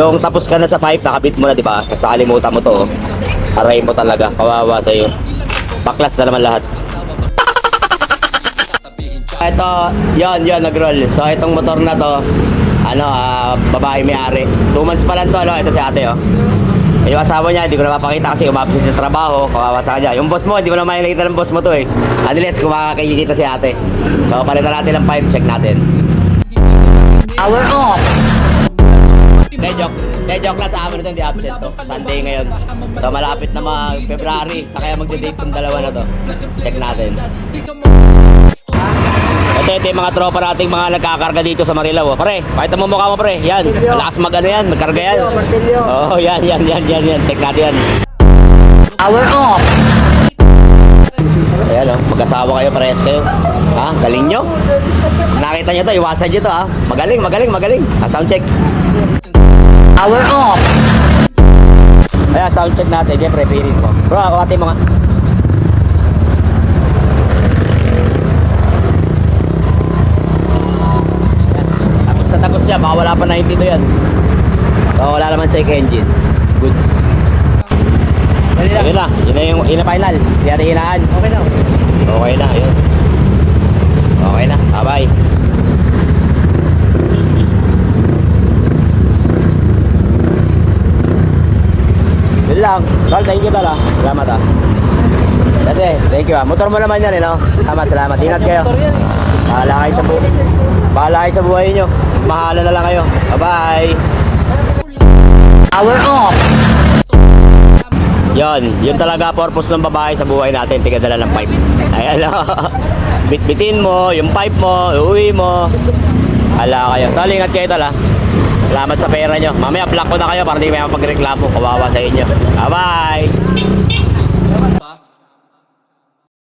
Yung tapos ka na sa pipe, nakabit mo na, di ba? Kasalimutan mo to. Aray mo talaga, kawawa sa'yo. Baklas na naman lahat. Ito, yon nag-roll. So, itong motor na to, babae may-ari. 2 months pa lang to, ito si ate, oh. Yung asawa niya, hindi ko na mapakita kasi umabsent sa trabaho, kawawa sa kanya. Yung boss mo, hindi mo na makikita ng boss mo to, eh. Unless kung makakikita si ate. So, palitan natin ang pipe, check natin. Power off. Joke lang, sa amin ito hindi absent to. Sunday ngayon. So malapit na February, sa kaya magde-date tong dalawa na to. Check natin. Ito yung mga tropa nating mga nagkakarga dito sa Marilao. Pare, pakita mo mukha mo, pre. Yan, malakas yan, magkarga yan. Oo, yan. Check natin yan. Power off. Ayan, mag-asawa kayo, parehas kayo. Ha, galing nyo. Nakita nyo to, iwasan nyo to, ha. Magaling. Sound check. Power off. Ayan, sound check natin. Siyempre, pilit mo. Bro, ako ating mga... Tapos siya, baka wala pa 90 to yan. Baka wala naman check engine. Goods. Yun na, yun na final. Hindi natin hinaan. Okay na, yun. Okay na, bye-bye. Yun lang. Tol, thank you tol, ah. Salamat, ah. Dati, thank you, ah. Motor mo naman yan, no? Salamat. Ingat kayo. Bahala kayo sa buhay nyo. Mahala na lang kayo. Bye-bye. Power off. Yun talaga purpose ng babae sa buhay natin, tigadala ng pipe. Ayan, bitbitin mo, yung pipe mo, uuwi mo. Hala kayo. Tol, ingat kayo tol, ha. Salamat sa pera nyo. Mamaya block ko na kayo para hindi may mapagreklamo. Kawawa sa inyo. Bye-bye.